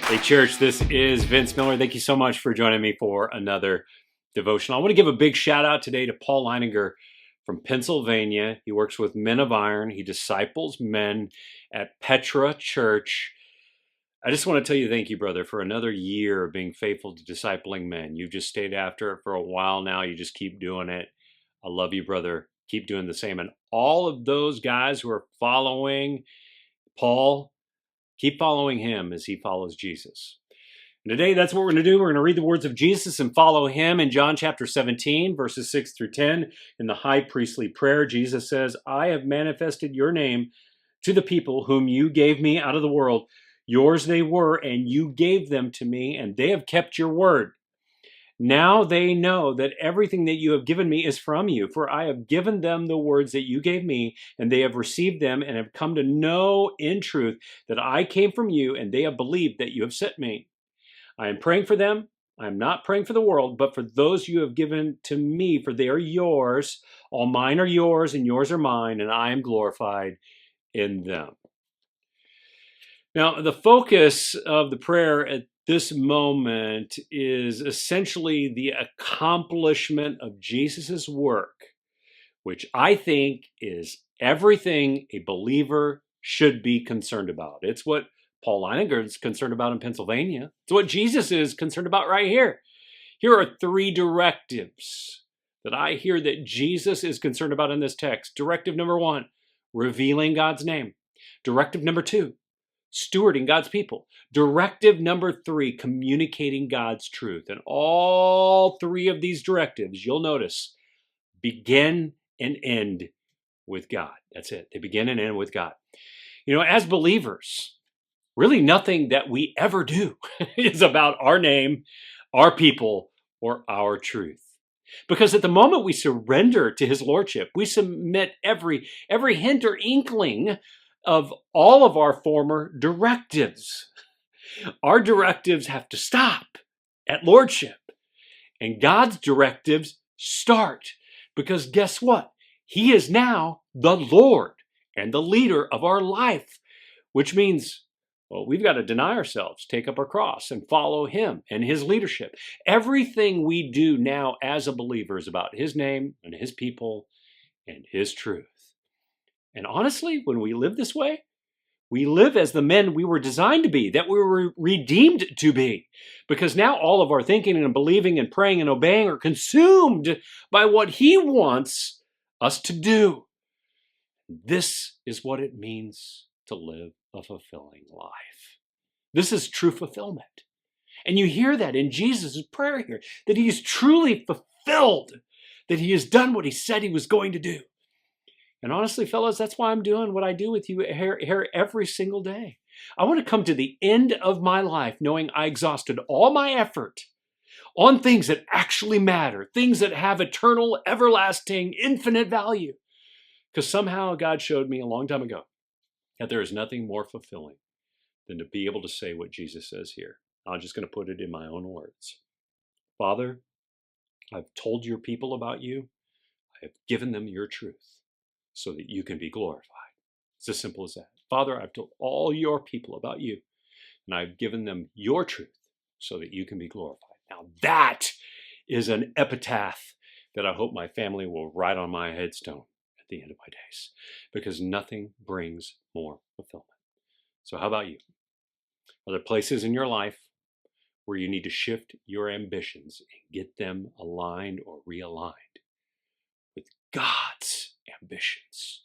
Hey, church, this is Vince Miller. Thank you so much for joining me for another devotional. I want to give a big shout out today to Paul Leininger from Pennsylvania. He works with Men of Iron. He disciples men at Petra Church. I just want to tell you thank you, brother, for another year of being faithful to discipling men. You've just stayed after it for a while now. You just keep doing it. I love you, brother. Keep doing the same. And all of those guys who are following Paul, keep following him as he follows Jesus. And today, that's what we're going to do. We're going to read the words of Jesus and follow him in John chapter 17, verses 6 through 10. In the high priestly prayer, Jesus says, I have manifested your name to the people whom you gave me out of the world. Yours they were, and you gave them to me, and they have kept your word. Now they know that everything that you have given me is from you, for I have given them the words that you gave me, and they have received them and have come to know in truth that I came from you, and they have believed that you have sent me. I am praying for them. I am not praying for the world, but for those you have given to me, for they are yours. All mine are yours, and yours are mine, and I am glorified in them. Now, the focus of the prayer at this moment is essentially the accomplishment of Jesus' work, which I think is everything a believer should be concerned about. It's what Paul Leininger is concerned about in Pennsylvania. It's what Jesus is concerned about right here. Here are three directives that I hear that Jesus is concerned about in this text. Directive number 1, revealing God's name. Directive number 2, stewarding God's people. Directive number 3, communicating God's truth. And all three of these directives, you'll notice, begin and end with God. That's it. They begin and end with God. You know, as believers, really nothing that we ever do is about our name, our people, or our truth. Because at the moment we surrender to his lordship, we submit every hint or inkling of all of our former directives. Our directives have to stop at lordship, and God's directives start. Because guess what? He is now the Lord and the leader of our life, which means, well, we've got to deny ourselves, take up our cross, and follow him and his leadership. Everything we do now as a believer is about his name and his people and his truth. And honestly, when we live this way, we live as the men we were designed to be, that we were redeemed to be. Because now all of our thinking and believing and praying and obeying are consumed by what he wants us to do. This is what it means to live a fulfilling life. This is true fulfillment. And you hear that in Jesus' prayer here, that he is truly fulfilled, that he has done what he said he was going to do. And honestly, fellas, that's why I'm doing what I do with you here every single day. I want to come to the end of my life knowing I exhausted all my effort on things that actually matter, things that have eternal, everlasting, infinite value. Because somehow God showed me a long time ago that there is nothing more fulfilling than to be able to say what Jesus says here. I'm just going to put it in my own words. Father, I've told your people about you. I have given them your truth so that you can be glorified. It's as simple as that. Father, I've told all your people about you, and I've given them your truth so that you can be glorified. Now that is an epitaph that I hope my family will write on my headstone at the end of my days, because nothing brings more fulfillment. So how about you? Are there places in your life where you need to shift your ambitions and get them aligned or realigned with God's ambitions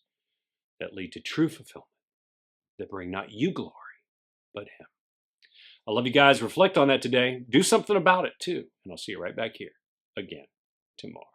that lead to true fulfillment, that bring not you glory, but him? I love you guys. Reflect on that today. Do something about it too. And I'll see you right back here again tomorrow.